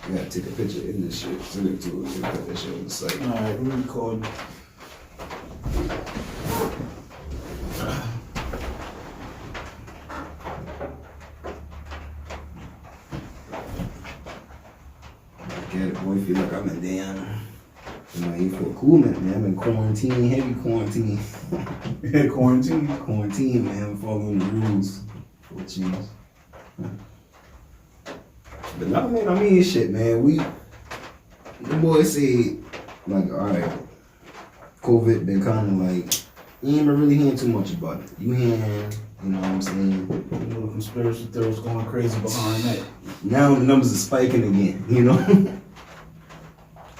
I gotta take a picture in this shit, send it to us, and put that shit on the site. Alright, we're recording. Look at it, boy, feel like I'm in damn. I'm not here for a cool minute, man. I'm in quarantine, heavy quarantine. Yeah, quarantine. Quarantine, man. I'm following the rules. For cheese. But no, man, I mean, shit, man. The boys say, like, alright, COVID been kind of like, you ain't been really hearing too much about it. You hearing, you know what I'm saying? You know, the conspiracy theorists going crazy behind that. Now the numbers are spiking again, you know?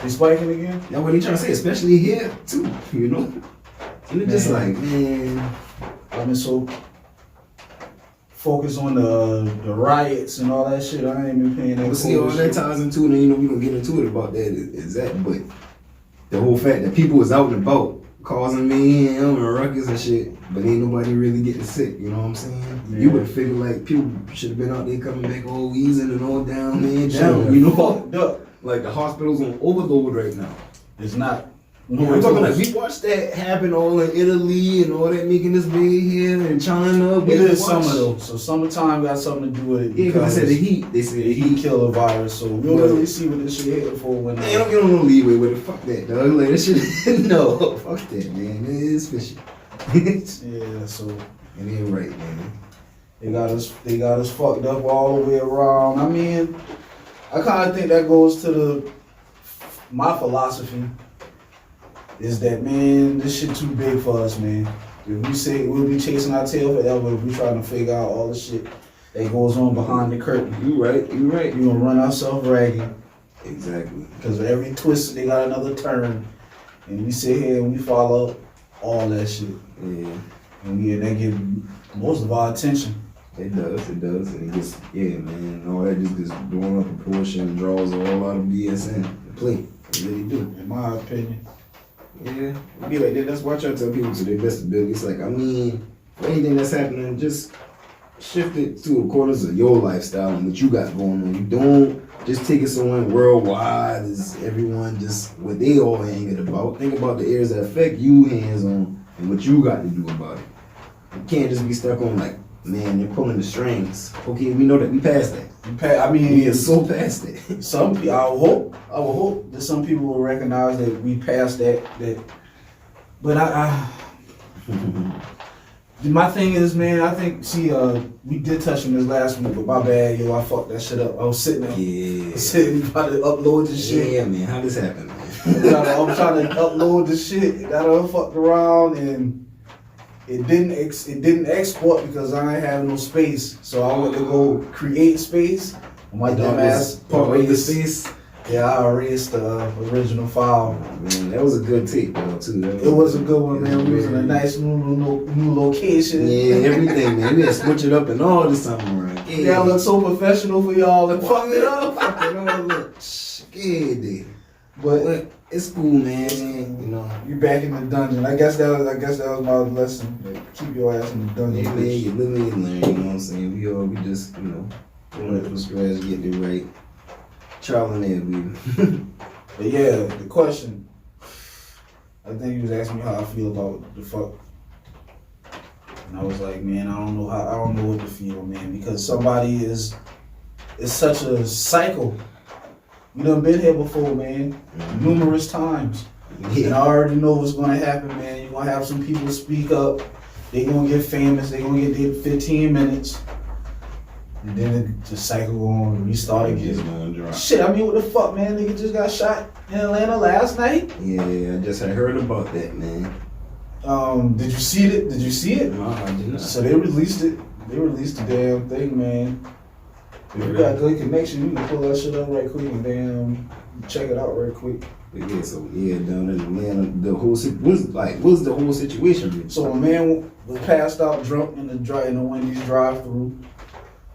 They spiking again? That's what they trying to say, especially here, too, you know? And it's just like, man. I've been so focused on the riots and all that shit, I ain't been paying that. But see, all that ties into it, and you know, we gonna get into it about that, is that, but the whole fact that people was out and about causing mayhem and ruckus and shit, but ain't nobody really getting sick, you know what I'm saying? Yeah. You would figure like people should have been out there coming back all wheezing and all down, man, down, you know? Fucked up. Like the hospital's on overload right now. It's not. I'm talking like we watched that happen all in Italy and all that, making this big here in China. It is summer though, so summertime got something to do with it. Yeah, because I said the heat. They said the heat kill the virus, so we don't really see what this shit here for when. Man, don't get no leeway with it. Fuck that, dog. Like this shit. No, fuck that, man. It is fishy. Yeah, so it ain't right, man. They got us fucked up all the way around. I mean, I kind of think that goes to my philosophy. Is that, man, this shit too big for us, man. If we say we'll be chasing our tail forever if we trying to figure out all the shit that goes on behind the curtain. You right. We gonna run ourselves ragged. Exactly. Because every twist, they got another turn. And we sit here and we follow all that shit. Yeah. And that get most of our attention. It does. And it gets, yeah, man. All that just gets blown up proportion and draws a whole lot of BS in the plate. It really do. In my opinion. Yeah, it be like that. That's why I try to tell people to their best ability. It's like, I mean, for anything that's happening, just shift it to accordance of your lifestyle and what you got going on. You don't just take it somewhere worldwide as everyone just what they all angered about. Think about the areas that affect you hands on and what you got to do about it. You can't just be stuck on like, man, they're pulling the strings. Okay, we know that we passed that. I mean, we are so past it. Some people, I would hope that some people will recognize that we passed that. But my thing is, man, I think, we did touch on this last week, but my bad, I fucked that shit up. I was sitting there, about to upload this shit. Yeah, man, how this happened, man? I'm trying to upload this shit, got all fucked around, and it didn't export because I ain't have no space. So I went to go create space. My dumb ass erased the space. Yeah, I erased the original file. Man, that was a good tape though too. It was a good one, man. We was in a nice new location. Yeah, everything, man. We had to switch it up and all this time around. Yeah, I look so professional for y'all and fuck it up. Fuck it all look scared. But it's cool, man. You know, you back in the dungeon. I guess that was my lesson. Like, keep your ass in the dungeon. Yeah, man, you live and you learn. You know what I'm saying? We just, doing it from scratch, getting it right. Trial and error, baby. But yeah, the question. I think he was asking me how I feel about the fuck. And I was like, man, I don't know what to feel, man, because somebody it's such a cycle. You done been here before, man, numerous times. Yeah. And I already know what's gonna happen, man. You're gonna have some people speak up. They gonna get famous. They gonna get their 15 minutes. And then the cycle on, restart again. Shit, I mean, what the fuck, man? Nigga just got shot in Atlanta last night. Yeah, I just had heard about that, man. Did you see it? No, I did not. So they released it. They released the damn thing, man. If you got good connection, you can pull that shit up right quick and damn check it out right quick. Yeah, down in Atlanta, what's the whole situation? So a man was passed out drunk in the Wendy's drive-thru.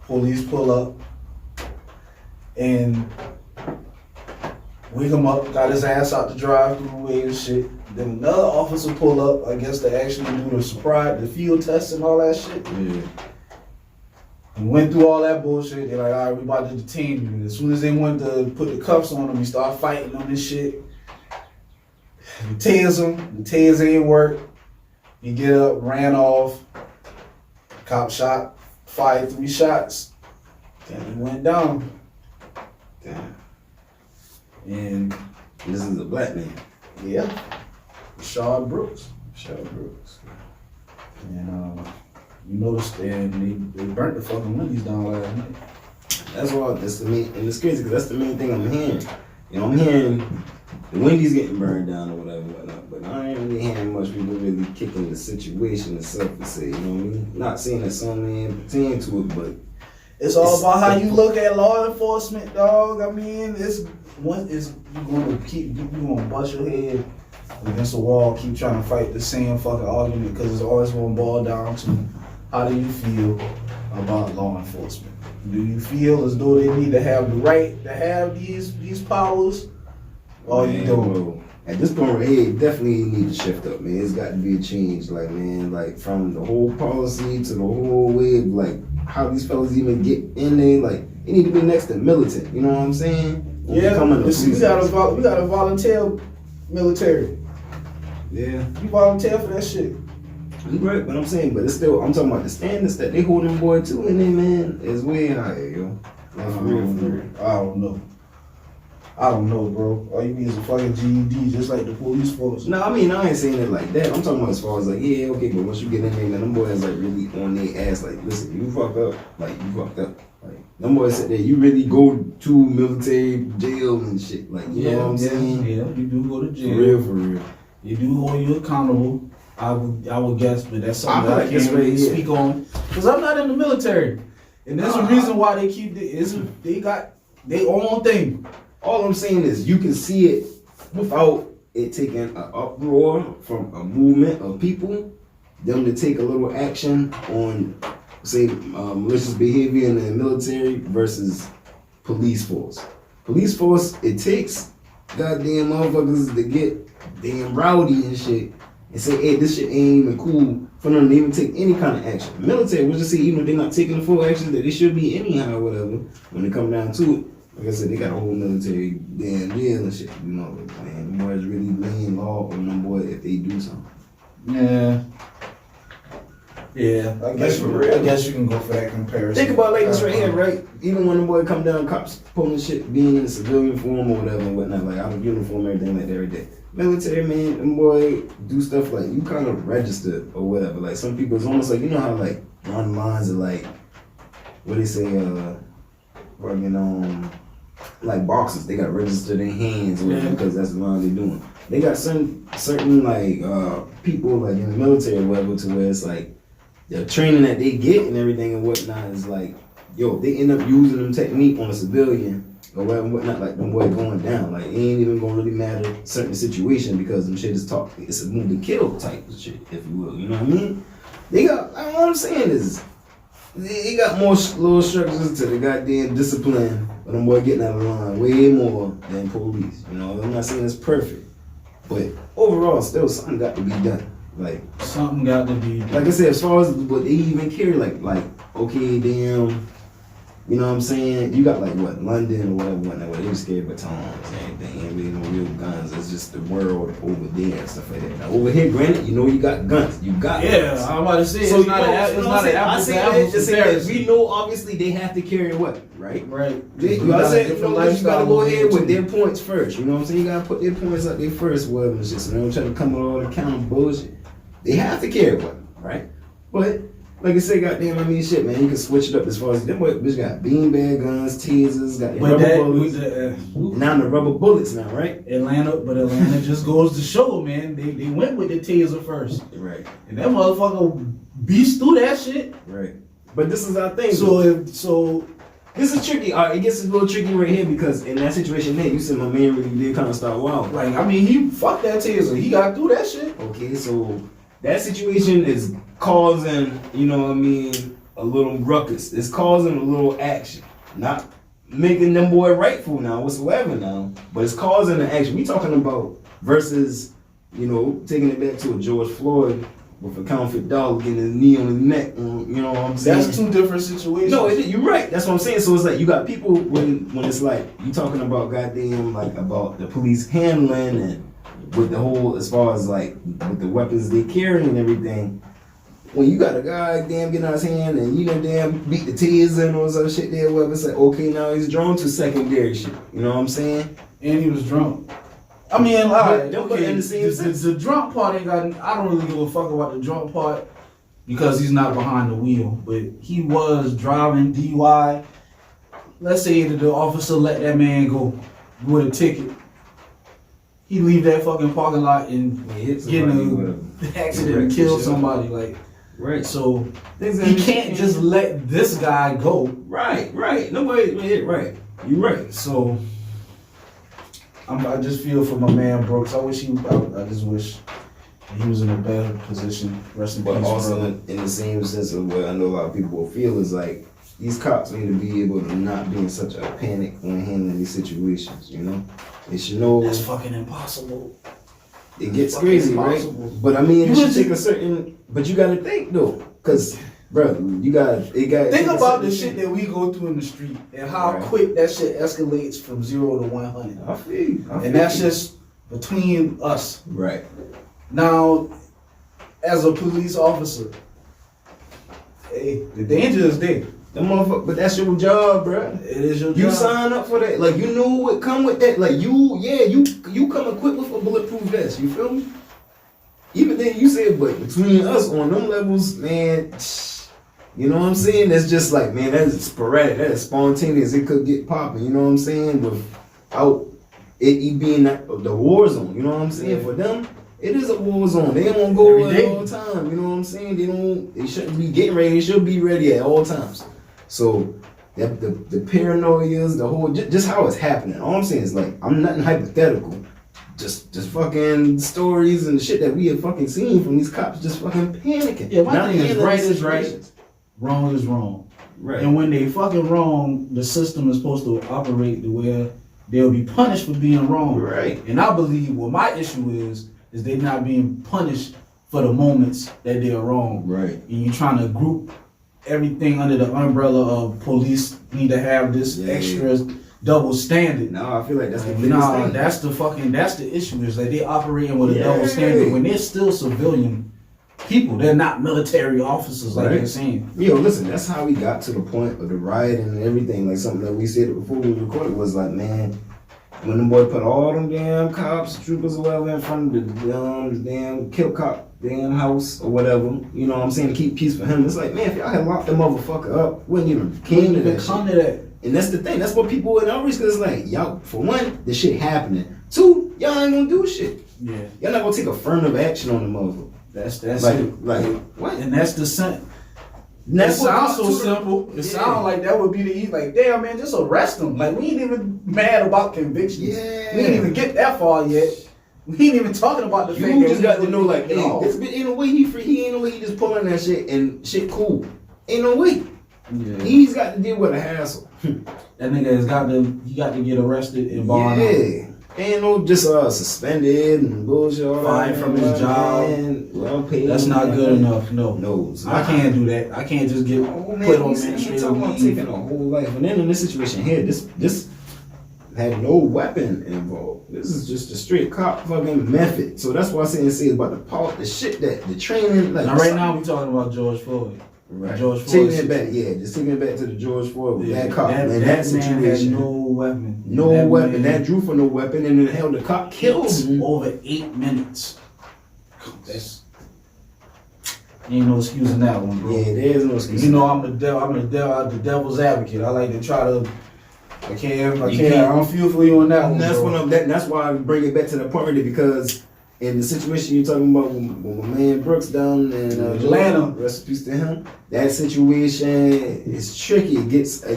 Police pull up and wake him up, got his ass out the drive-thru way and shit. Then another officer pull up, I guess to actually do the field test and all that shit. Yeah. We went through all that bullshit. They're like, all right, we about to detain you. And as soon as they went to put the cuffs on him, we start fighting on this shit. We tased him. The tase ain't work. He get up, ran off. Cop shot, fired 3 shots. Then he went down. Damn. And This is a black man. yeah, Rashad Brooks. Shut Brooks. And you noticed they burnt the fucking Wendy's down last night. That's why that's the main, and it's crazy because that's the main thing I'm hearing. You know, I'm hearing the Wendy's getting burned down or whatnot, but I ain't really hearing much people really kicking the situation itself to say, you know what I mean? Not saying that some man pertain to it, but It's all about how you look at law enforcement, dog. I mean, you gonna bust your head against the wall, keep trying to fight the same fucking argument because it's always gonna boil down to how do you feel about law enforcement? Do you feel as though they need to have the right to have these powers, or you don't? Bro, at this point right here, it definitely need to shift up, man. It's got to be a change, like, man, like from the whole policy to the whole way of like how these fellas even get in there. Like, it need to be next to militant. You know what I'm saying? Yeah, we got a volunteer military. Yeah, You volunteer for that shit. you right, but I'm saying, but it's still, I'm talking about the standards that they holding boy to in there, man, is way higher, yo. Like, for real, for real. I don't know, bro. All you need is a fucking GED, just like the police force. No, I mean, I ain't saying it like that. I'm talking about as far as like, yeah, okay, but once you get in there, man, them boys like really on their ass, like, listen, you fucked up, like, you fucked up. Like, them boys said that you really go to military jail and shit, like, you know what I'm saying? Yeah, you do go to jail. For real, for real. You do hold you accountable. I would guess, but that's something I that I can't really speak on because I'm not in the military, and there's a reason why they keep they got their own thing. All I'm saying is you can see it without it taking an uproar from a movement of people, them to take a little action on, say, malicious behavior in the military versus police force. Police force, it takes goddamn motherfuckers to get damn rowdy and shit and say, hey, this shit ain't even cool for them to even take any kind of action. Military, we'll just say, even if they're not taking the full action that they should be anyhow or whatever, when it come down to it, like I said, they got a whole military damn jail and shit, you know, man, them boys really laying law on them boys if they do something. Yeah, I guess you can go for that comparison. Think about like this right here, right? Even when the boy come down, cops pulling shit, being in a civilian form or whatever and whatnot, like out of uniform, everything like that every day. Military, man, them boy do stuff like you kind of registered or whatever. Like some people, it's almost like, you know how like on lines are like, what they say, working on like boxers, they got registered in hands or whatever, because that's the line they doing. They got certain like people like in the military or whatever to where it's like the training that they get and everything and whatnot is like, yo, they end up using them technique on a civilian or whatever and whatnot, like them boy going down. Like it ain't even gonna really matter certain situation because them shit is talk, it's a move to kill type of shit, if you will. You know what I mean? They got, all I'm saying is they got more little structures to the goddamn discipline of them boy getting out of line way more than police. You know, I'm not saying it's perfect, but overall, still something got to be done. Like something got to be done. Like I said, as far as what they even carry, like okay, damn, you know what I'm saying? You got like what, London or whatever, where they just carry batons and everything, ain't really no real guns. It's just the world over there and stuff like that. Now over here, granted, you know you got guns. You got guns. I'm about to say so it's not an apples to apples comparison. We know obviously they have to carry a weapon, right? Right. I said, you gotta go ahead with their points first. You know what I'm saying? You gotta put their points up there first, whatever and shit. So they don't try to come with all the counter bullshit. They have to carry a weapon, right? But like I said, goddamn, I mean, shit, man, you can switch it up as far as them bitch got beanbag guns, tasers, got rubber bullets. Now the rubber bullets now, right? Atlanta just goes to show, man. They went with the taser first, right? And that motherfucker beast through that shit, right? But this is our thing. So this is tricky. It gets a little tricky right here because in that situation there, you said my man really did kind of start wild. Like, I mean, he fucked that taser. He got through that shit. Okay, so that situation is causing, you know what I mean, a little ruckus. It's causing a little action. Not making them boy rightful now whatsoever now, but it's causing an action. We talking about versus, you know, taking it back to a George Floyd with a counterfeit dollar, getting his knee on his neck. You know what I'm saying? That's two different situations. No, you're right. That's what I'm saying. So it's like you got people when it's like you talking about goddamn like about the police handling and with the whole as far as like with the weapons they carry and everything. When you got a guy damn getting out his hand and you know damn beat the taser and all that shit there, whatever, it's like okay now he's drawn to secondary shit. You know what I'm saying? And he was drunk. I mean, okay, the drunk part ain't got. I don't really give a fuck about the drunk part because he's not behind the wheel. But he was driving DUI. Let's say that the officer let that man go with a ticket. He leave that fucking parking lot and get in an accident and kill somebody. Like, right. So he can't just let this guy go. Right. Nobody hit right. You right. So. I just feel for my man Brooks. I just wish he was in a better position. Rest in peace. But also in the same sense of what I know a lot of people will feel is like these cops need to be able to not be in such a panic when handling these situations. You know, they should know that's fucking impossible. It gets crazy, impossible. Right? But I mean, it should take a certain. But you got to think though, because. Bro, think about the shit that we go through in the street and how quick that shit escalates from 0 to 100. I feel and that's just between us. Right. Now, as a police officer, hey, the danger is there. But that's your job, bro. It is your job. You sign up for that. Like you know what come with that. Like you come equipped with a bulletproof vest. You feel me? Even then you said, but between us on them levels, man. You know what I'm saying? That's just like, man, that is sporadic. That is spontaneous. It could get popping. You know what I'm saying? Without it being the war zone. You know what I'm saying? Yeah. For them, it is a war zone. They don't go at all time. You know what I'm saying? They shouldn't be getting ready. They should be ready at all times. So the paranoias, the whole just how it's happening. All I'm saying is like I'm nothing hypothetical. Just fucking stories and the shit that we have fucking seen from these cops just fucking panicking. Yeah, my thing is right is right. Wrong is wrong. Right. And when they fucking wrong, the system is supposed to operate the way they'll be punished for being wrong. Right. And I believe what my issue is they not being punished for the moments that they're wrong. Right. And you're trying to group everything under the umbrella of police need to have this extra double standard. No, I feel like that's the biggest thing. That's the issue is that they operating with a double standard when they're still civilian people. They're not military officers like they're saying. Yo, listen, that's how we got to the point of the riot and everything. Like something that we said before we recorded was like, man, when the boy put all them damn cops, troopers or whatever in front of the damn kill cop damn house or whatever, you know what I'm saying, to keep peace for him. It's like, man, if y'all had locked the motherfucker up, wouldn't even came to that shit. And that's the thing. That's what people in outreach, because it's like, y'all, for one, the shit happening. Two, y'all ain't gonna do shit. Yeah. Y'all not gonna take affirmative action on the motherfucker. That's like, it. Like what? And that's the sense. It sounds so simple. It sounds like that would be the like, damn man, just arrest him. Like we ain't even mad about convictions. Yeah. We ain't even get that far yet. We ain't even talking about the fact that just got to know like, hey, this bit ain't no way he free. He ain't no way he just pulling that shit and shit cool. Ain't no way. Yeah. He's got to deal with a hassle. That nigga has got to get arrested and bond. Yeah. Ain't no just suspended and bullshit. Fired from his job. Well paid. That's not good enough. No. I can't do that. I can't just get put on that. Talking about taking a whole life, and then in this situation here, this had no weapon involved. This is just a straight cop fucking method. So that's why I say about the shit that the training. Like now, right now we talking about George Floyd. Right. George Floyd. Taking it back, just taking it back to the George Floyd with that cop. That situation. Had no weapon. No weapon. That drew for no weapon, and then held the cop killed him over 8 minutes. That's ain't no excuse in that one, bro. Yeah, there is no excuse. You know I'm the devil's advocate. I like to try to. I don't feel for you on that one. That's why I bring it back to the point really, because in the situation you're talking about with my man Brooks down in Atlanta, rest in peace to him, that situation is tricky. It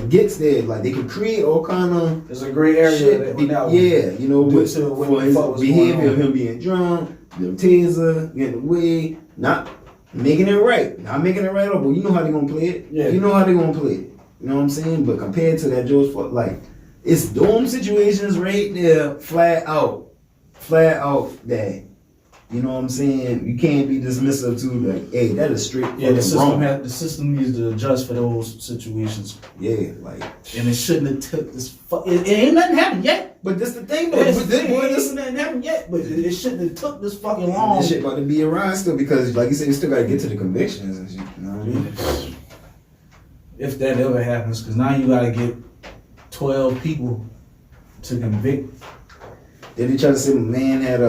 gets there. Like they can create all kind of there's a gray area shit. You know, for his behavior of him being drunk, the taser, getting away, not making it right. Not making it right up, but you know how they gonna play it. Yeah. You know how they gonna play it. You know what I'm saying? But compared to that George Floyd, like it's dome situations right there, flat out that you know what I'm saying? You can't be dismissive to like, hey, that is straight wrong. The system needs to adjust for those situations. Yeah, like, and it shouldn't have took this. It ain't nothing happened yet. But that's the thing, though. Ain't nothing happened yet. But it shouldn't have took this fucking long. This shit about to be a ride still because, like you said, you still gotta get to the convictions and shit. You know what I mean? If that ever happens, because now you gotta get 12 people to convict. Then they try to say my man had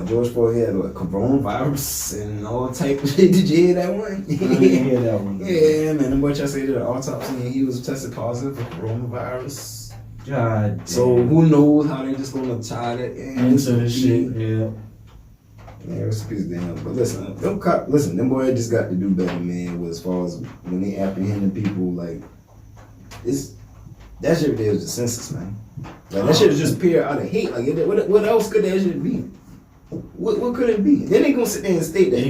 George Floyd had a coronavirus and all type of shit. Did you hear that one? I didn't hear that one. Yeah, man. The boy tried to say that the autopsy and he was tested positive for coronavirus. God damn. So who knows how they just gonna tie that into this shit? Yeah. Man, recipes damn. But listen, them boys just got to do better, man. As far as when they apprehending people, like that shit there was the census, man. Like that shit was just pure out of hate. Like what else could that shit be? What could it be? Then they gonna sit there and state that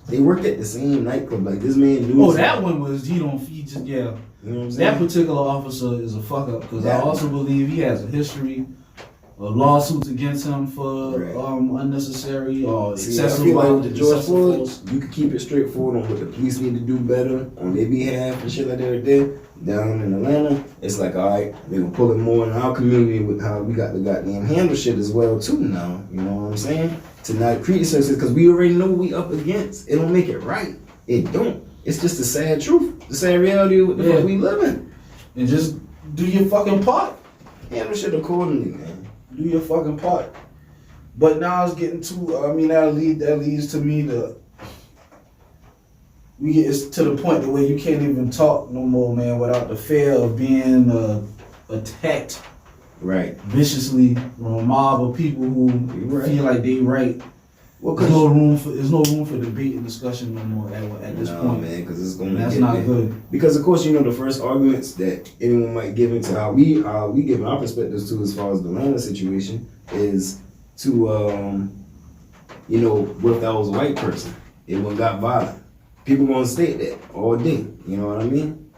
they worked at the same nightclub. Like this man knew. Oh, that one was he just yeah. You know what I'm saying? That particular officer is a fuck up because I also believe he has a history of lawsuits against him for unnecessary or excessive. I feel like with the George Floyd, you could keep it straightforward on what the police need to do better on their behalf and shit like that. There down in Atlanta, it's like alright, they gonna pull it more in our community with how we got the goddamn handle shit as well too now. You know what I'm saying? To not create services because we already know what we up against. It don't make it right. It don't. It's just the sad truth, the sad reality of what the fuck we living. And just do your fucking part. Handle shit accordingly, man. Do your fucking part. But now it's getting to. I mean, that leads to me to. It's to the point where you can't even talk no more, man, without the fear of being attacked, right, viciously from a mob of people who feel like they right. Well, there's no room for debate and discussion no more at this point, man, because it's gonna. That's not good. Because of course, you know the first arguments that anyone might give into how we give our perspectives to as far as the Atlanta situation is to what if that was a white person, it wouldn't got violent. People gonna state that all day. You know what I mean?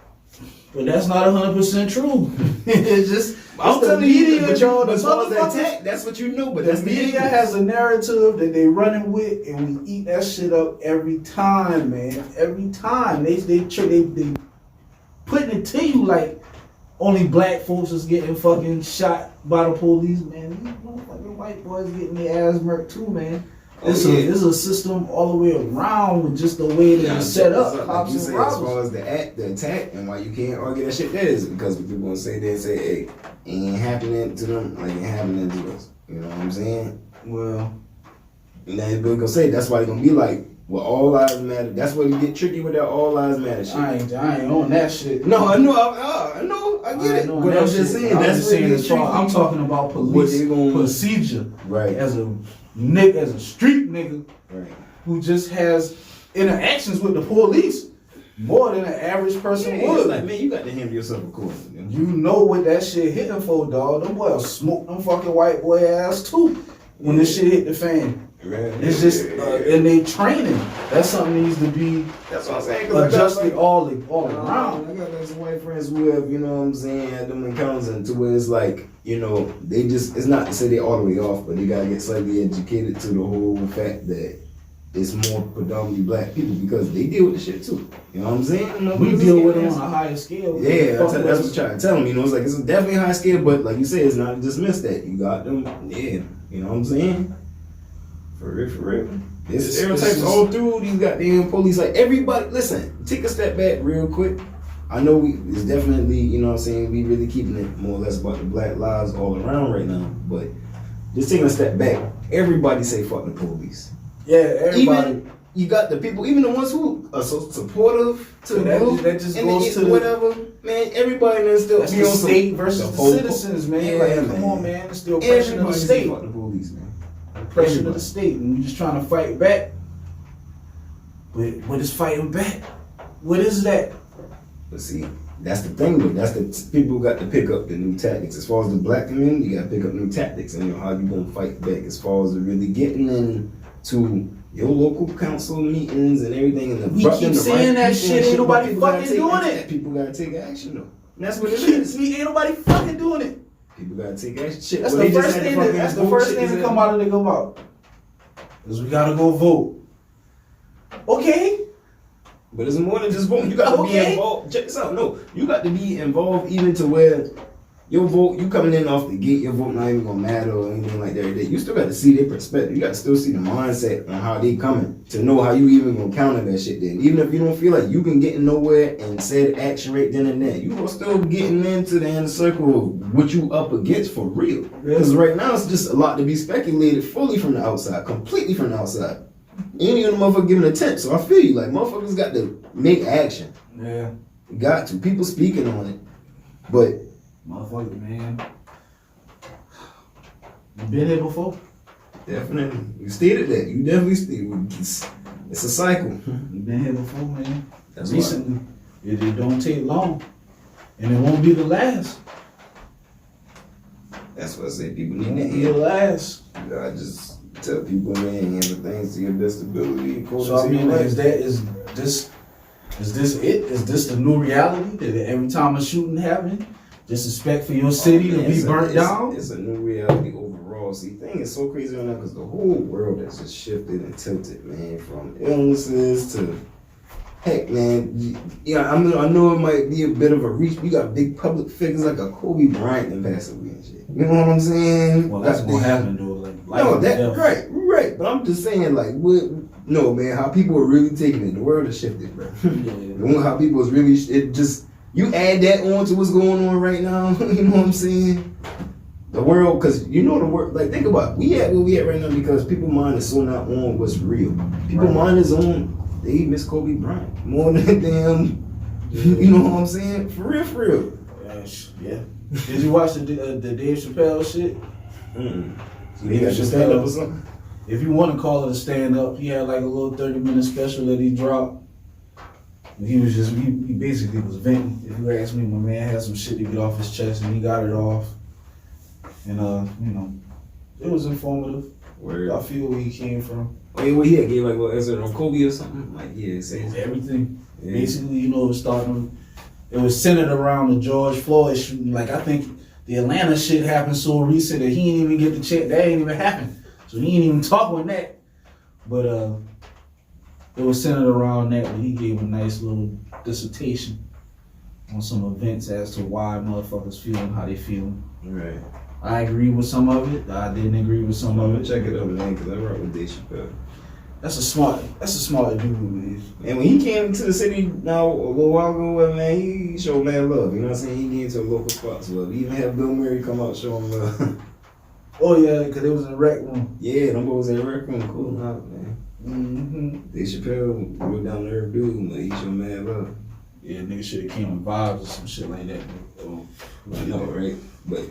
But that's not 100% true. It's just I'm telling you, but y'all, as far as that attack, that's what you know. But the media has a narrative that they running with, and we eat that shit up every time, man. Every time they putting it to you like only black folks is getting fucking shot by the police, man. These motherfucking white boys getting their ass murked too, man. It's a system all the way around with just the way that it's set up. Like you say, as far as the attack, and why you can't argue that shit, that is because people gonna say they say, hey, it ain't happening to them like it happening to us. You know what I'm saying? Well, and then people gonna say that's why they gonna be like, well, all lives matter. That's why you get tricky with that all lives matter shit. I ain't on that shit. No, I know, I get it. But I'm just saying, I'm talking about police procedure, right? As a street nigga, right, who just has interactions with the police more than an average person would. Like, man, you got to handle yourself accordingly. You know what that shit hitting for, dog. Them boys smoke them fucking white boy ass too when this shit hit the fan. Right. It's just in their training. That's something that needs to be that's what I'm saying, adjusted all around. I got some white friends who have, you know what I'm saying, had them encounters and to where it's like, you know, they just, it's not to say they all the way off, but they gotta get slightly educated to the whole fact that it's more predominantly black people because they deal with the shit too. You know what I'm saying? We deal with it on a higher scale. Yeah, that's what I'm trying to tell them. You know, it's like it's definitely a high scale, but like you said, it's not to dismiss that. You got them, yeah. You know what I'm saying? For real. There's stereotypes all through these goddamn police. Like everybody, listen, take a step back real quick. I know it's definitely, you know what I'm saying, we really keeping it more or less about the black lives all around right now. But just taking a step back, everybody say fuck the police. Yeah, everybody. Even you got the people, even the ones who are so supportive to the group, that just goes to whatever. Man, everybody then still that's the state versus the citizens, man. Yeah, like, come on, man, it's the oppression of the state. Fuck the police, man. Oppression of the state, and we're just trying to fight back. But what is fighting back? What is that? But see, that's the thing though. That's the people got to pick up the new tactics. As far as the black community, you got to pick up new tactics, and you know how you gonna fight back. As far as really getting into your local council meetings and everything, and we keep saying that shit. Ain't nobody fucking doing it. People gotta take action though. And that's what it is. Ain't nobody fucking doing it. People gotta take action. Shit, that's the first thing. That's the first thing to come out of the mouth. Because we gotta go vote. Okay. But it's more than just voting. You got to be involved. Check this out. No, you got to be involved even to where your vote, you coming in off the gate, your vote not even gonna matter or anything like that. You still got to see their perspective. You got to still see the mindset on how they coming to know how you even gonna counter that shit. Then, even if you don't feel like you can get nowhere and said action right then and there, you are still getting into the inner circle of what you up against for real. Because right now it's just a lot to be speculated fully from the outside, completely from the outside. Ain't even a motherfucker giving a tip, so I feel you. Like, motherfuckers got to make action. Yeah. Got to. People speaking on it. But, motherfucker, man. You been here before? Definitely. You stated that. You definitely stated it's a cycle. You been here before, man. That's recently. It don't take long. And it won't be the last. That's what I say. People need to It won't be the last. I just tell people, man, handle things to your best ability. So I mean, is this it? Is this the new reality that every time a shooting happens, disrespect for your city to be burnt down? It's a new reality overall. See, thing is so crazy right now because the whole world has just shifted and tilted, man, from illnesses to heck, man. Yeah, I mean, I know it might be a bit of a reach. We got big public figures like a Kobe Bryant and pass away and shit. You know what I'm saying? Well, that's what happened, dude. No, that right. But I'm just saying, like, no, man, how people are really taking it. The world has shifted, bro. Yeah. How people is really, it just, you add that on to what's going on right now. You know what I'm saying? The world, because you know the world, like, think about it. We at where we at right now because people's mind is so not on what's real. People's mind is on, they miss Kobe Bryant more than them. You know what I'm saying? For real. Yeah. Did you watch the Dave Chappelle shit? So he got to stand up or something? If you want to call it a stand up, he had like a little 30-minute special that he dropped. He was just, he basically was venting. If you ask me, my man had some shit to get off his chest and he got it off. And, you know, it was informative. Word. I feel where he came from. Oh, yeah, what he had gave like, what, is it on Kobe or something? Like, yeah, say everything. Yeah. Basically, you know, it was centered around the George Floyd shooting. Like, I think the Atlanta shit happened so recent that he didn't even get the check. That ain't even happened. So he ain't even talk on that. But it was centered around that, but he gave a nice little dissertation on some events as to why motherfuckers feeling how they feeling. Right. I agree with some of it. I didn't agree with some of it. Check it out, man, because I rock with Dave Chappelle. That's a smart dude, man. And when he came to the city now a little while ago, man, he showed mad love. You know what I'm saying? He gave to local spots love. He even had Bill Murray come out show him love. Oh yeah, because it was in the rec room. Yeah, them boys in the rec room, cool out, man. Mm-hmm. Dave Chappelle, real down to earth dude, but he showed mad love. Yeah, nigga should have came with vibes or some shit like that. I know, right? But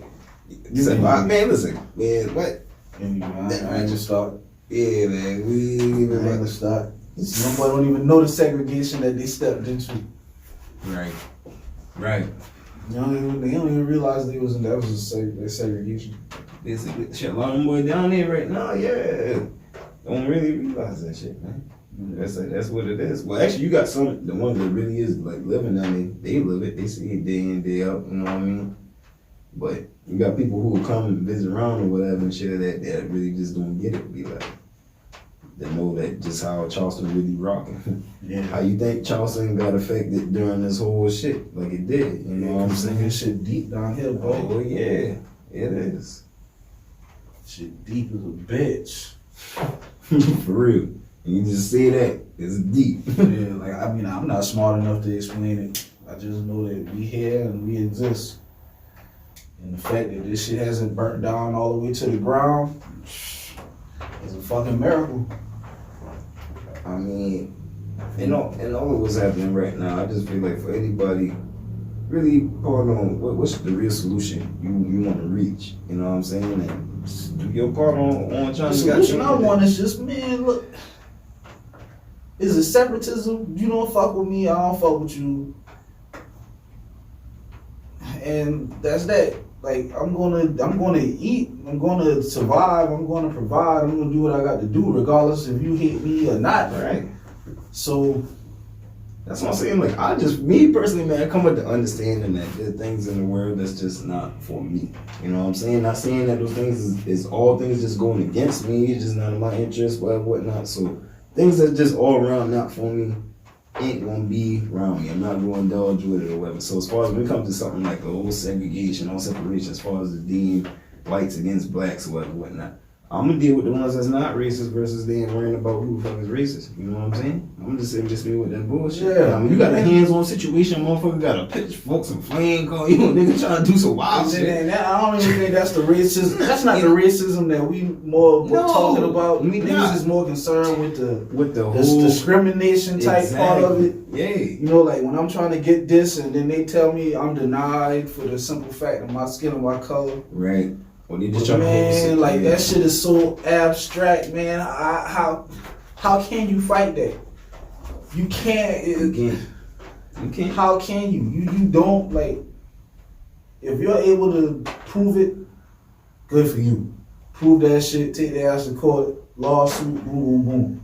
you said, man, listen, man, what? Anyway, I just thought. Yeah, man, we ain't even about to start. Nobody don't even know the segregation that they stepped into. Right. They don't even realize that was a segregation. Basically, shit, a lot of them boys down there right now, yeah, don't really realize that shit, man. That's what it is. Well, actually, you got the ones that really is like living down there. They live it. They see it day in, day out. You know what I mean? But you got people who will come and visit around or whatever and shit that really just don't get it. Be like, they know that just how Charleston really rocking. Yeah. How you think Charleston got affected during this whole shit like it did? You know what I'm saying? This shit deep down here, boy. Oh yeah, it is. Shit deep as a bitch. For real. You just say that it's deep. Yeah, like I mean, I'm not smart enough to explain it. I just know that we here and we exist. And the fact that this shit hasn't burnt down all the way to the ground is a fucking miracle. I mean, and all of what's happening right now, I just feel like for anybody, really part on what's the real solution you want to reach. You know what I'm saying? And just do your part on trying to. The solution I want is just, man, look. Is it separatism? You don't fuck with me, I don't fuck with you. And that's that. Like, I'm gonna eat, I'm gonna survive, I'm gonna provide, I'm gonna do what I got to do, regardless if you hate me or not. Right. So That's what I'm saying. Like, me personally, man, I come with the understanding that there are things in the world that's just not for me. You know what I'm saying? Not saying that those things is all things just going against me. It's just not in my interest, whatnot. So things that's just all around not for me ain't gonna be around me. I'm not gonna indulge with it or whatever. So as far as when it comes to something like the whole segregation, all separation, as far as the deem whites against blacks or whatnot, I'm gonna deal with the ones that's not racist versus they ain't worrying about who the fuck is racist. You know what I'm saying? I'm gonna just say just me with that bullshit. Yeah. I mean, you got a hands-on situation, motherfucker got a pitchfork, some flame call, you know, nigga trying to do some wild shit. I don't even think that's the racism. That's not the racism that we more talking about. Niggas is more concerned with the whole discrimination type part of it. Yeah. You know, like when I'm trying to get this and then they tell me I'm denied for the simple fact of my skin and my color. Right. Well, they just man, like that shit is so abstract, man. How can you fight that? You can't. You can't. How can you? You don't, like. If you're able to prove it, good for you. Prove that shit. Take their ass to court. Lawsuit. Boom, boom, boom.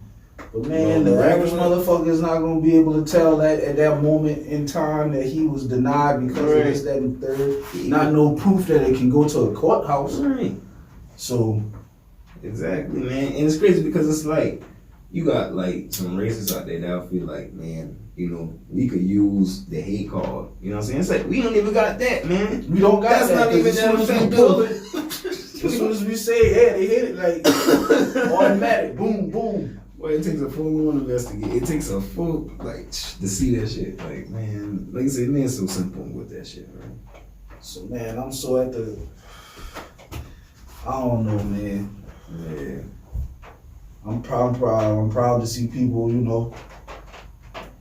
But man, the average motherfucker is not gonna be able to tell that at that moment in time that he was denied because of this, that, and third. Not no proof that it can go to a courthouse. Right. So exactly, man. And it's crazy because it's like you got like some racists out there that I feel like, man, you know, we could use the hate card. You know what I'm saying? It's like we don't even got that, man. We don't got That's that. not even that effective. As soon as we say, yeah, they hit it like automatic, boom, boom. Well, it takes a full-on investigation. It takes a full, like, to see that shit. Like, man, like I said, man, it's so simple with that shit, right? So, man, I'm so at the, I don't know, man. Yeah. I'm proud to see people, you know,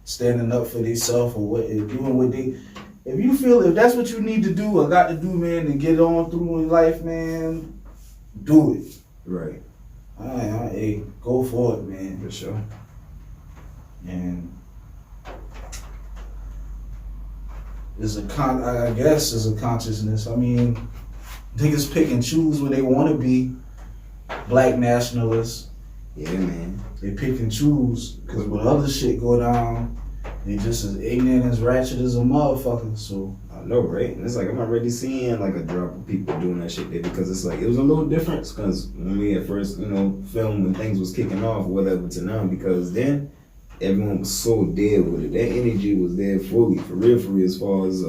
standing up for themselves or what, doing what they, if you feel, if that's what you need to do or got to do, man, and get on through in life, man, do it. Right. Hey, go for it, man. For sure. And I guess there's a consciousness. I mean, niggas pick and choose when they want to be black nationalists. Yeah, man. They pick and choose because when other shit go down, they just as ignorant as ratchet as a motherfucker. So I know, right? And it's like I'm already seeing like a drop of people doing that shit there because it's like it was a little different because when we at first, you know, filmed when things was kicking off, whatever, to now, because then everyone was so dead with it. That energy was there fully, for real, as far as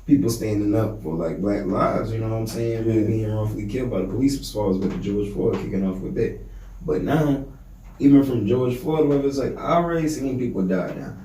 people standing up for like black lives. You know what I'm saying? Really being wrongfully killed by the police, as far as with the George Floyd kicking off with that. But now, even from George Floyd, whatever, it's like I already seen people die down.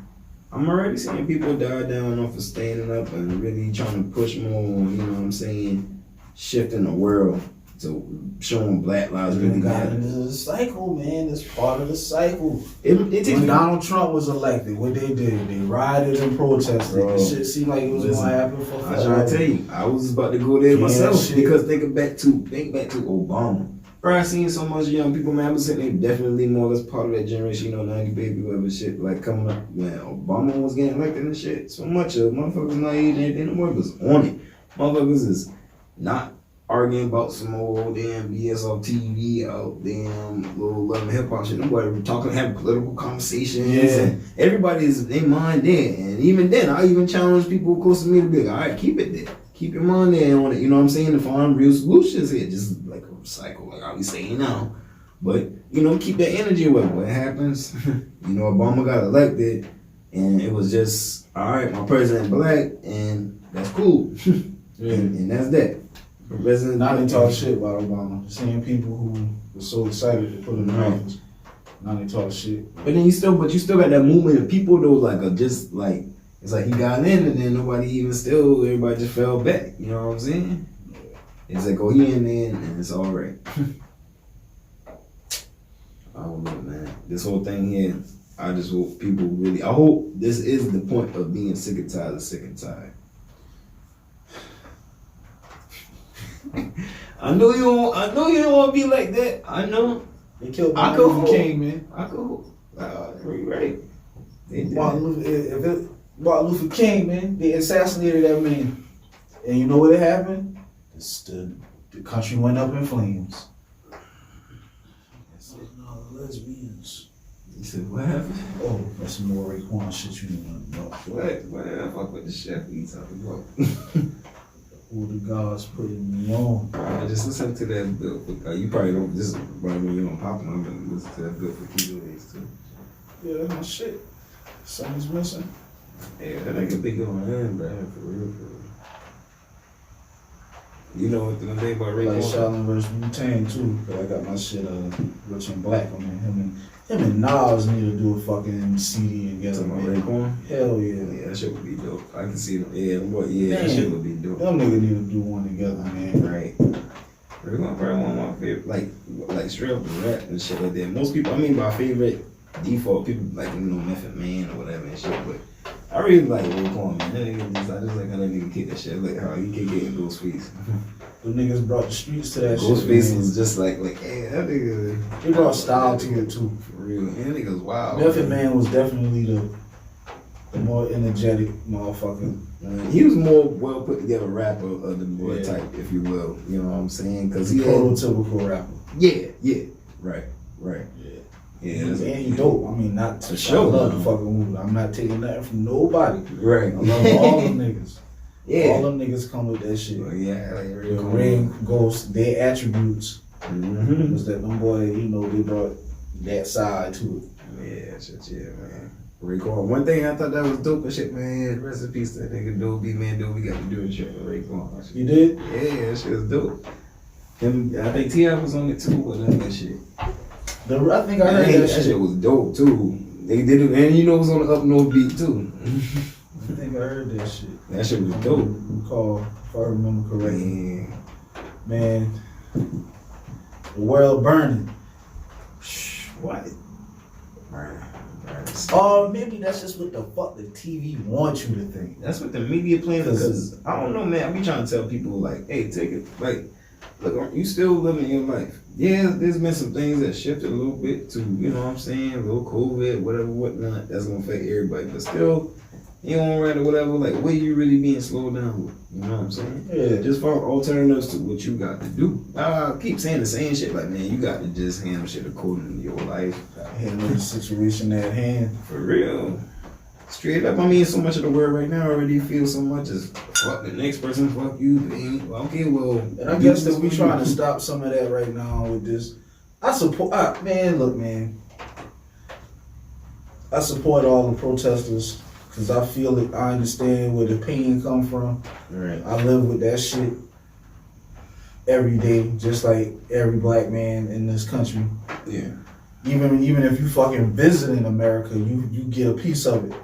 I'm already seeing people die down off of standing up and really trying to push more on, you know what I'm saying, shifting the world to showing black lives really matter. It's a cycle, man. It's part of the cycle. When Donald Trump was elected, what they did, they rioted and protested. The shit seemed like it was going to happen for I trying to tell you, I was about to go there myself shit. Because think back to Obama. Bro, I seen so much young people, man. I was saying they definitely more or less part of that generation, you know, 90 baby, whatever shit, like coming up when Obama was getting elected and shit. So much of motherfuckers not even anything. The motherfuckers on it. Motherfuckers is not arguing about some old damn BS on TV, damn little love and hip hop shit. Nobody talking, having political conversations. Yeah. And everybody's in mind there. And even then, I even challenge people close to me to be like, all right, keep it there. Keep your mind there on it, you know what I'm saying? To find real solutions here. Just like a cycle, like I be saying now. But, you know, keep that energy away. What happens? You know, Obama got elected and it was just, all right, my president black and that's cool. Yeah. And that's that. Now they talk shit about Obama. Seeing people who were so excited to put him in office. Now they talk shit. But then you still got that movement of people though, like are just like, it's like he got in and then nobody even still, everybody just fell back. You know what I'm saying? It's like, oh, he in there and it's all right. I don't know, man. This whole thing here, I just hope people really, I hope this is the point of being sick and tired. I know you don't want to be like that. I know. They killed Martin Luther King, man. I could. Right. Martin Luther King, man. They assassinated that man, and you know what happened? The country went up in flames. Lesbians. You said, what happened? Oh, that's some more Raekwon shit you need to know. What? What the fuck with the chef we talking about? Who the gods putting me on? I just listen to that bill. You probably don't. This is right when you on Pop. I'm gonna listen to that bill for Kilo Days too. Yeah, that's my shit. Something's missing. Yeah, that nigga big on him, bro. For real, for real. You know what the thing about Like Raekwon? Shaolin vs. Wu-Tang too, but I got my shit Rich and Black on there. Him and Nas need to do a fucking CD together. Talking about Raekwon? Hell yeah. Yeah, that shit would be dope. I can see them. Yeah, boy, yeah, that Man, shit would be dope. Them niggas need to do one together, man. Right. Raekwon probably one of my favorite, like straight up the rap and shit like that. Most people, I mean, by favorite default, people like, you know, Method Man or whatever and shit, but I really like Raekwon, man. That nigga just, I just like how that nigga kick that shit. Like how he kick it in Ghostface. The niggas brought the streets to that shit. Ghostface was just like, hey, that nigga. He brought style to it too. For real. And that nigga's wild. Method Man was definitely the more energetic motherfucker. He was more well put together rapper of the boy Yeah. type, if you will. You know what I'm saying? Because he Prototypical rapper. Yeah. Right. Yeah. And he dope. I mean, not For sure. I love the fucking movie. I'm not taking nothing from nobody. Right. I love all them niggas. Yeah. All them niggas come with that shit. Well, yeah, like The ring, ghost, their attributes Mm-hmm. was that them boy, you know, they brought that side to it. Yeah, shit, yeah, man. Raekwon. One thing I thought that was dope and shit, man. Rest in peace to that nigga Dobie, man. Dobie got to do a shit with Raekwon. You did? Yeah, that shit was dope. Him, I think T.I. was on it too, but that shit. I think I heard that shit. was dope too. They did it, and you know it was on the Up North beat too. I think I heard that shit. That shit was dope. Recall, if I remember correctly. Man. Man, the world burning. What? Oh, maybe that's just what the fuck the TV wants you to think. That's what the media plans. Because I don't know, man. I be trying to tell people like, hey, take it. Like, look, you still living your life. Yeah, there's been some things that shifted a little bit to, you know what I'm saying, a little COVID, whatever, whatnot. That's gonna affect everybody. But still, you don't write or whatever. Like, what are you really being slowed down with? You know what I'm saying? Yeah. Just for alternatives to what you got to do. I keep saying the same shit. Like, man, you got to just handle shit according to your life. Handle the situation at hand. For real. Straight up, I mean, so much of the world right now already feels so much as fuck the next person, fuck you. Okay, well. And I guess that we trying to stop some of that right now with this. I support, look, man. I support all the protesters because I feel it. I understand where the pain come from. Right. I live with that shit every day, just like every black man in this country. Yeah. Even if you fucking visit in America, you get a piece of it.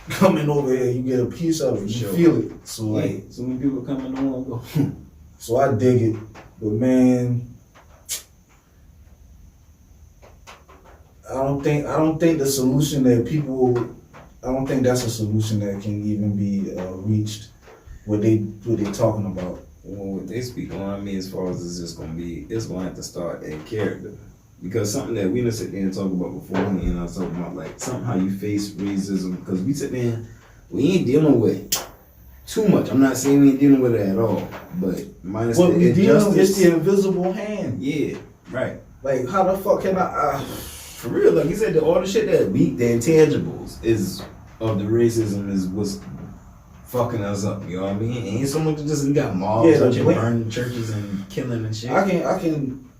Coming over here, you get a piece of it. You feel it. So like, so many people coming on go. so I dig it, but man, I don't think the solution that people, I don't think that's a solution that can even be reached. What they talking about. Well, what they speak on, I mean, as far as it's just gonna be, it's gonna have to start in character. Because something that we done sit there and talk about before, and I was talking about like something how you face racism. Because we sit there, we ain't dealing with too much. I'm not saying we ain't dealing with it at all, but minus what the we dealing with injustice. is the invisible hand. Yeah, right. Like how the fuck can I? For real, like you said, all the shit that the intangibles is of the racism is what's fucking us up. You know what I mean? Ain't so much just we got mobs out here burning churches and killing and shit. I can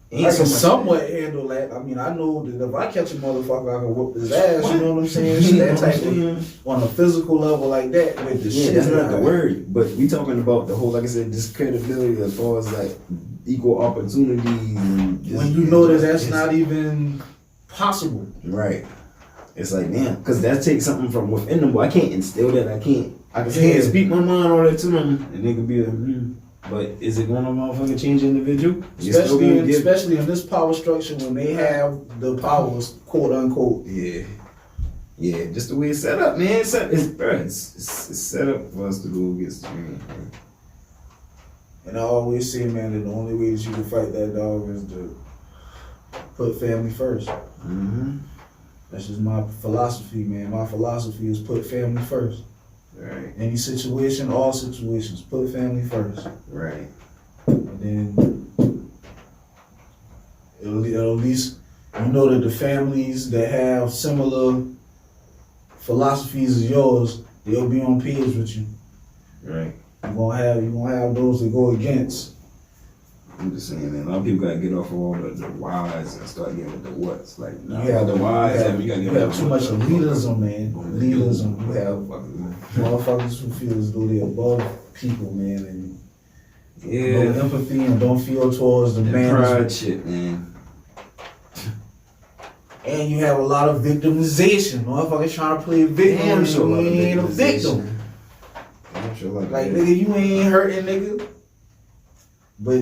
somewhat handle that. I mean, I know that if I catch a motherfucker, I can whoop his ass. You know what I'm saying? That type of, on a physical level like that. With the shit that's not the word. But we talking about the whole, like I said, discredibility as far as like equal opportunities. And when you know that that's not even possible. Right. It's like, damn, because that takes something from within them. But I can't instill that. I can't speak my mind all that to them, and they could be like, But is it going to motherfucking change the individual? Especially in this power structure when they have the powers, quote unquote. Yeah. Yeah, just the way it's set up, man. It's set up for us to go against the dream, man. And I always say, man, that the only way that you can fight that dog is to put family first. Mm-hmm. That's just my philosophy, man. My philosophy is put family first. Right. Any situation, all situations, put family first. Right. And then it'll at least you know that the families that have similar philosophies as yours, they'll be on page with you. Right. You gonna have those that go against. I'm just saying, man, a lot of people gotta get off of all the whys and start getting with the whats. Like, You have the whys, and you gotta get too much elitism, man. Elitism. You have motherfuckers, motherfuckers who feel as though they're above people, man, and yeah, no empathy and don't feel towards the man. Pride shit, man. And you have a lot of victimization. Motherfuckers trying to play victim. Damn, sure, You ain't a victim. I'm sure Like, nigga, you ain't hurting, nigga. But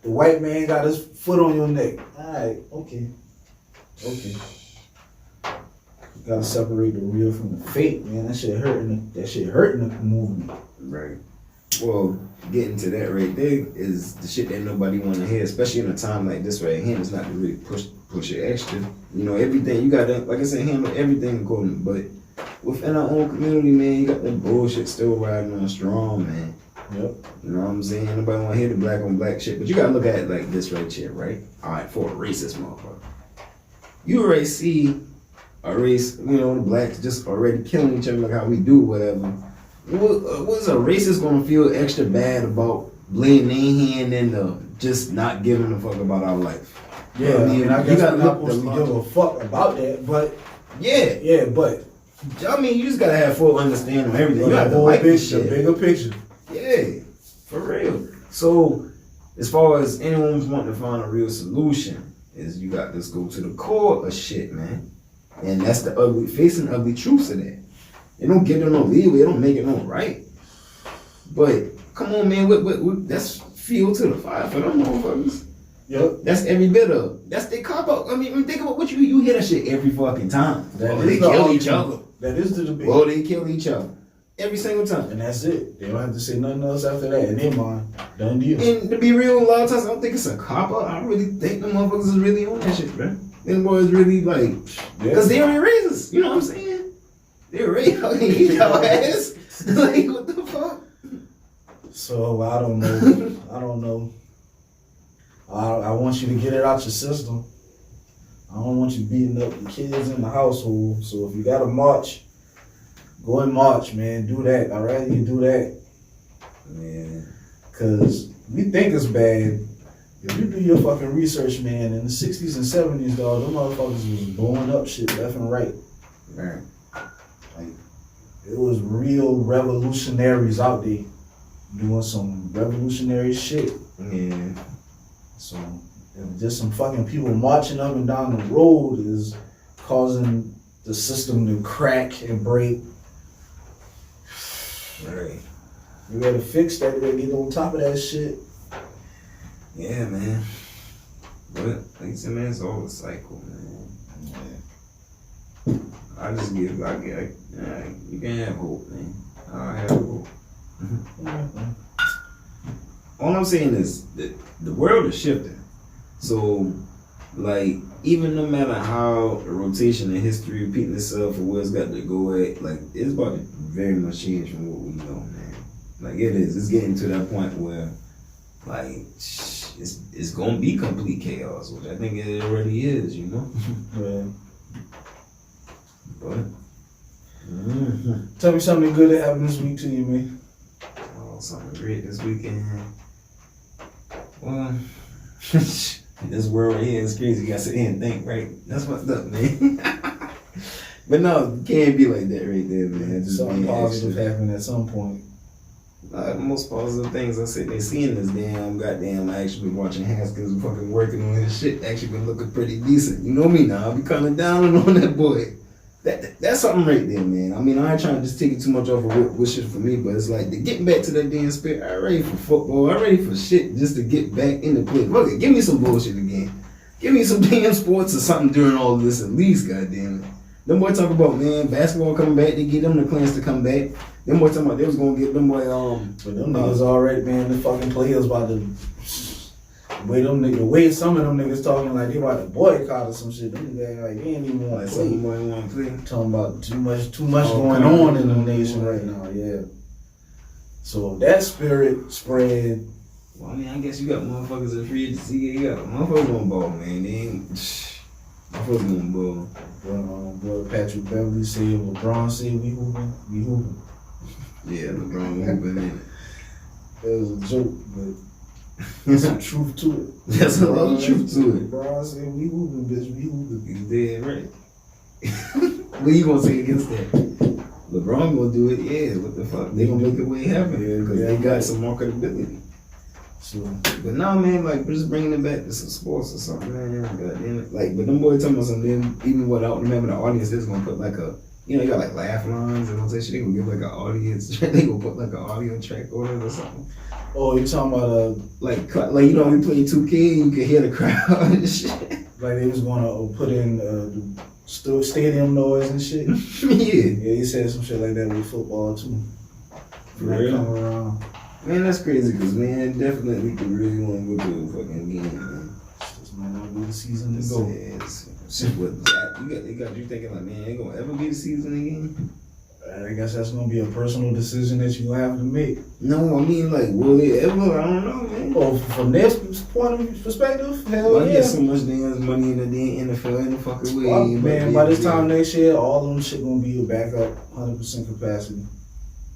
the white man got his foot on your neck. Alright, okay. You gotta separate the real from the fake, man. That shit hurting the movement. Right. Well, getting to that right there is the shit that nobody want to hear, especially in a time like this right here. It's not to really push it extra. You know, everything you gotta, like I said, handle everything accordingly. But within our own community, man, you got that bullshit still riding on strong, man. Yep. You know what I'm saying? Nobody want to hear the black on black shit. But you gotta look at it like this right here, right? All right, for a racist motherfucker, you already see a race, you know, the blacks just already killing each other like how we do, whatever. What's a racist gonna feel extra bad about laying their hand in the just not giving a fuck about our life? Yeah, I mean, I guess we're not supposed to give a fuck about that, but yeah, but I mean, you just gotta have full understanding of everything. You have to like this the shit. bigger picture. Yeah, for real. So, as far as anyone wanting to find a real solution, is you got to just go to the core of shit, man. And that's the facing ugly truths of that. It don't get it no leeway, it don't make it no right. But come on, man, that's fuel to the fire for them motherfuckers. Yep. That's every bit of. That's their cop out. I mean, think about what you hear that shit every fucking time. They kill each other. That is the debate. Well, they kill each other. Every single time. And that's it. They don't have to say nothing else after that. In their mind, done deal. And to be real, a lot of times I don't think it's a cop out. I really think the motherfuckers is really on that shit, man. Them boys really like, because they already racist. You know what I'm saying? They're racist. Eat your ass. Like, what the fuck? So I don't know. I want you to get it out your system. I don't want you beating up the kids in the household. So if you got to march, go and march, man. Do that. I'd rather you do that. Man. Because we think it's bad. If you do your fucking research, man, in the 60s and 70s, dog, them motherfuckers was blowing up shit left and right. Right. Like, it was real revolutionaries out there doing some revolutionary shit. Yeah. So, if just some fucking people marching up and down the road is causing the system to crack and break. Right. You gotta fix that. You gotta get on top of that shit. Yeah, man. But like I said, man, it's all a cycle, man. Yeah. You can have hope, man. I have hope. All I'm saying is that the world is shifting. So, like, even no matter how the rotation in history repeating itself or where it's got to go at, like, it's about to very much change from what we know, man. Like, it is. It's getting to that point where, like, it's gonna be complete chaos, which I think it already is, you know? Yeah. But, Tell me something good that happened this week to you, man. oh, something great this weekend. Well, this world here is crazy. You gotta sit here and think, right? That's what's up, man. But no, it can't be like that right there, man. Just Something positive happened at some point. The most positive things I said they seeing this goddamn I actually been watching Haskins fucking working on his shit. Actually been looking pretty decent. You know me now. I'll be coming down on that boy. That's something right there, man. I mean, I ain't trying to just take it too much off of what shit for me, but it's like getting back to that damn spirit. I'm ready for football. I'm ready for shit just to get back in the play. Look, give me some bullshit again. Give me some damn sports or something during all of this at least, goddamn it. Them boy talk about, man, basketball coming back. They get them the clearance to come back. Them boy talking about they was gonna get them boy But them niggas already, man, the fucking players about to the way some of them niggas talking like they about to boycott or some shit. Them niggas like they ain't even want to play. Want to play. Talking about too much going on in the nation right now, yeah. So that spirit spread. Well, I mean, I guess you got motherfuckers in free agency. You got motherfuckers on ball, man. They ain't. I was gonna ball. Boy, Patrick Beverly said, LeBron said we hooping. Yeah, LeBron hooping in it. That was a joke, but there's some truth to it. There's a lot of truth to it. LeBron said we hooping, bitch, we hooping. You dead right. What you gonna say against that? LeBron gonna do it, yeah. What the fuck? They gonna make it way happen because they got some marketability. So, but nah, man, like just bringing it back to some sports or something, man. Goddamn it. Like, but them boys talking about something. Even without remember the audience, they're gonna put like a, you got like laugh lines and all that shit. They gonna give like an audience. They gonna put like an audio track on it or something. Oh, you talking about like we play 2K and you can hear the crowd and shit. Like they was gonna put in the stadium noise and shit. Yeah, he said some shit like that with football too. For real? Come around. Man, that's crazy because, man, definitely could really want to go to a fucking game, man. This might not be the season to go. Shit, what that? You got you thinking like, man, ain't gonna ever be the season again? I guess that's gonna be a personal decision that you have to make. No, I mean, like, will it ever? I don't know, man. Well, from their point of perspective, hell well, yeah. Get so much damn money in the damn NFL in the fucking way. Well, man, by this time next year, all them shit gonna be back up 100% capacity.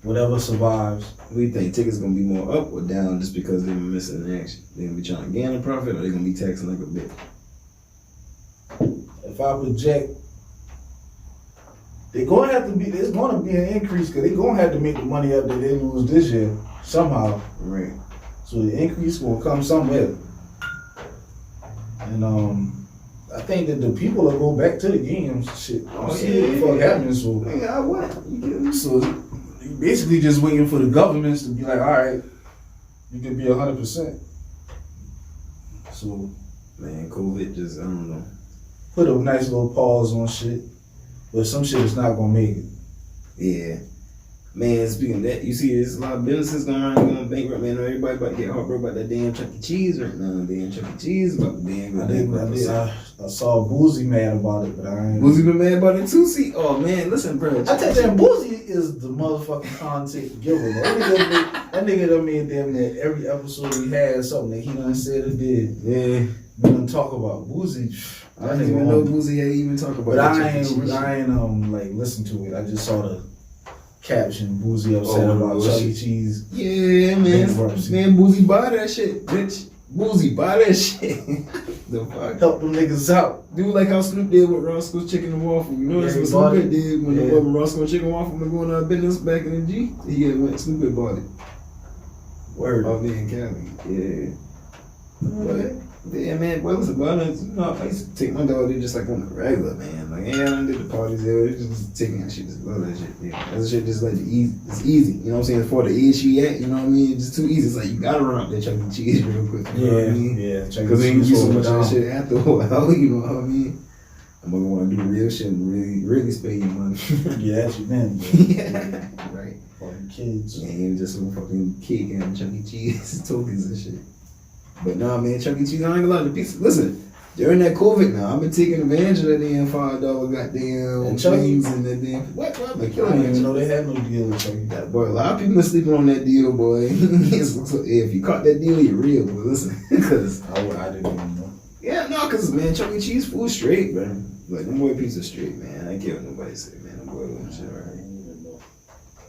Whatever survives. We think tickets gonna be more up or down just because they were missing in action? They gonna be trying to gain a profit or they gonna be taxing like a bitch? If I project, there's gonna be an increase because they're gonna have to make the money up that they lose this year somehow. Right. So the increase will come somewhere. And I think that the people will go back to the games. Shit. See what the fuck happening. So I what? So you basically just waiting for the governments to be like, all right, you can be 100%. So man, COVID just, I don't know. Put a nice little pause on shit. But some shit is not gonna make it. Yeah. Man, speaking of that, you see there's a lot of businesses going bankrupt, man. Everybody about to get heartbroken about that damn Chuck E. Cheese right now. Damn Chuck E. Cheese about to damn go bankrupt. I saw Boozy mad about it, but I ain't. Boozy been mad about it too? See, oh man, listen, bro. I tell you that Boozy is the motherfucking content giver. That nigga done made damn near every episode he had something that he done said or did. Yeah. We done talk about Boozy. I didn't even know Boozy had even talk about but I ain't like listen to it. I just saw the caption, Boozy upset about Chuck E. Cheese. Yeah, man. Man, Boozy buy that shit, bitch. Boozy buy that shit. The fuck? Help them niggas out. Do like how Snoop did with Roscoe's Chicken and Waffle. You know that's what Snoop did when the Roscoe's Chicken and Waffle was going out of business back in the G? He went Snoop bought it. Word. Oh, me in Cali. Yeah. But, yeah, man, boy, listen, boy, I used to take my dog there just like on the regular, man. Like, yeah, I done did the parties there. It's just taking that shit, just love that shit. Yeah, that shit just like it's easy. You know what I'm saying? For the age she at, you know what I mean? It's just too easy. It's like you gotta run up there Chuck E. Cheese real quick. You know what I mean? Yeah. Because they use so much of that shit after a while. You know what I mean? I'm gonna want to do real shit and really spend your money. Yeah, that's your man. Yeah, right. Fucking kids. Yeah, even just some fucking cake and Chuck E. Cheese tokens and shit. But nah, man, Chuck E. Cheese, I ain't gonna lie to pieces. Listen, during that COVID now, I've been taking advantage of that damn $5 goddamn things and that damn. What? I didn't even know they had no deal with Chuck E. That boy, a lot of people are sleeping on that deal, boy. If you caught that deal, you're real. But listen, because I didn't even know. Yeah, no, because man, Chuck E. Cheese food straight, man. Like them boy pizza straight, man. I ain't care what nobody say, man. Them boy doing shit right.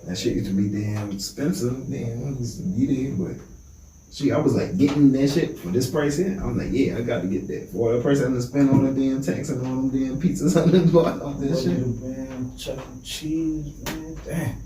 That shit used to be damn expensive, damn. It used to be there, but. See, I was like getting that shit for this price here. I was like, yeah, I got to get that. For the price I had to spend on the damn tax and on them damn pizzas I done bought off that shit. Man, Chuck E. Cheese, man, damn.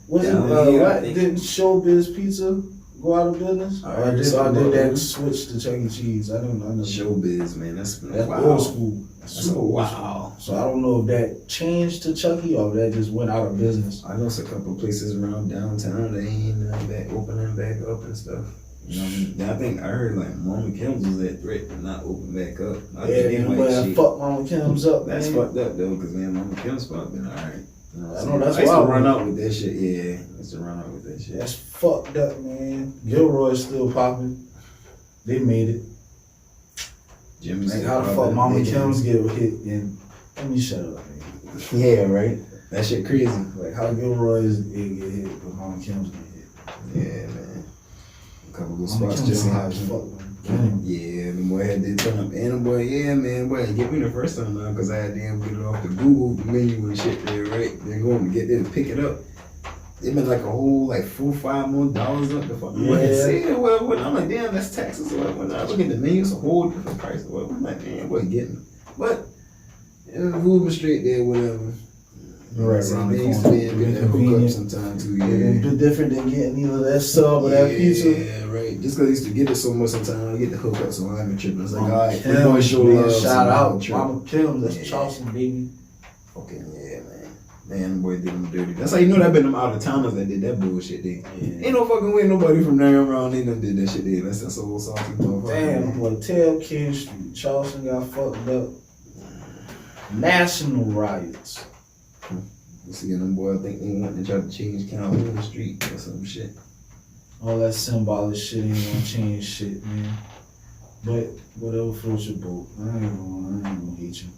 Didn't Showbiz Pizza go out of business? I did that switch to Chuck E. Cheese. I don't know. Showbiz, man, that's old school. That's wow. So I don't know if that changed to Chuck E. or if that just went out of business. I know it's a couple of places around downtown that ain't back opening back up and stuff. You know what I mean? I think I heard like Mama Kim's was at threat to not open back up. Fuck Mama Kim's up. That's fucked up though, because man, Mama Kim's spot been alright. You know I know that's why I used to run out with that shit. Yeah, I used to run out with that shit. That's fucked up, man. Gilroy's still popping. They made it. Jimmy's like how the fuck Mama Kim's get hit and let me shut up, man. Yeah, right. That shit crazy. Like how Gilroy's get hit, but Mama Kim's get hit. Yeah, man. A couple of Mama spots Kim's just high as fuck, man. Yeah, the boy had to turn up. And the boy, yeah, man, boy, get me the first time now because I had to get it off the Google menu and shit there, right? They're going to get there to pick it up. It been like a whole like $4-5 more up the fucking say well, I'm like, damn, that's taxes or whatever. When I look at the menu, it's a whole different price or whatever. I'm like, damn, what getting? But moving straight there, whatever. Right around the corner. Getting that hookup sometime too, yeah. A bit different than getting either that sub or that pizza. Yeah, right. Just because I used to get it so much sometimes, I get the hookup, so I ain't tripping. It's like, all right, we're going to show love. Shout out, Mama Kim, that's Charleston, baby. Okay, yeah, man. Man, boy did them dirty. That's how you know that been them out of towners that did that bullshit there. Yeah. Ain't no fucking way nobody from there around they done did that shit there. That's so old salty motherfucker. Damn, boy, tell King Street, Charleston got fucked up. National riots. You see them boy, I think they want to try to change Calhoun Street or some shit. All that symbolic shit ain't gonna change shit, man. But whatever floats your boat. I ain't gonna hate you.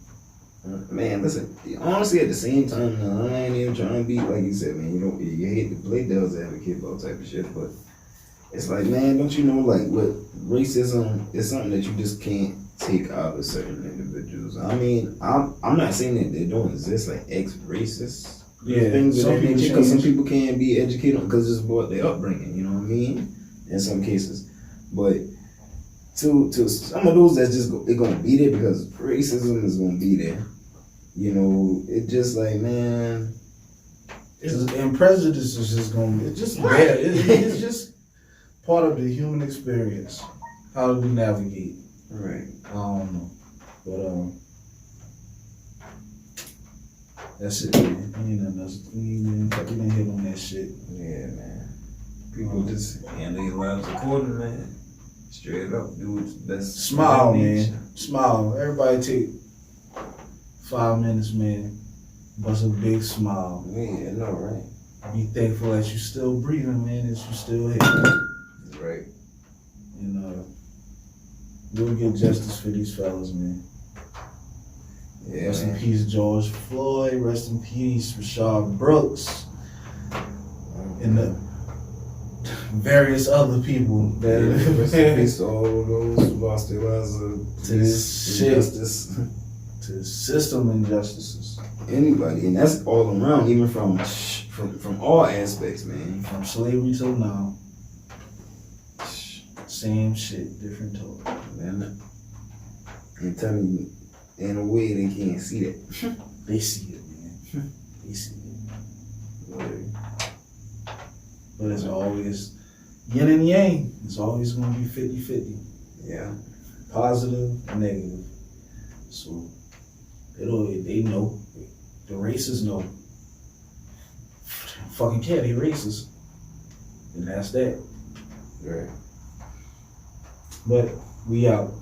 Man, listen, honestly, at the same time, I ain't even trying to be, like you said, man, you hate to play devil's advocate about type of shit, but it's like, man, don't you know, like, what racism is something that you just can't take out of certain individuals. I mean, I'm not saying that they don't exist, like, ex-racists. Yeah, things of that nature, because some people can't be educated because it's about their upbringing, you know what I mean? In some cases. But to some of those that's just they're gonna be there because racism is gonna be there. You know, it just like, man, and prejudice is just gonna it's just bad. It's just part of the human experience. How do we navigate? Right. I don't know. But that's it, man. Ain't nothing else. We didn't hit on that shit. Yeah, man. People just handle your lives accordingly, man. Straight up, do what's best. Smile, man. Smile. Everybody take 5 minutes, man. Bust a big smile. Yeah, I know, right? Be thankful that you're still breathing, man, that you're still here. Right. And we'll get justice for these fellas, man. Yeah, rest in peace, George Floyd. Rest in peace, Rashard Brooks. And the various other people that rest in peace to all those who lost their lives to this shit, injustice. to system injustices. Anybody, and that's all around, even from all aspects, man. From slavery till now, same shit, different talk. Man, and tell me, in a way they can't see that. They see it, man. They see it. But it's always yin and yang. It's always going to be 50-50. Yeah. Positive, negative. So they know. The racists know. Fucking care, they racist. And that's that. Right. But we out.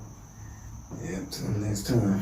Yeah, till next time.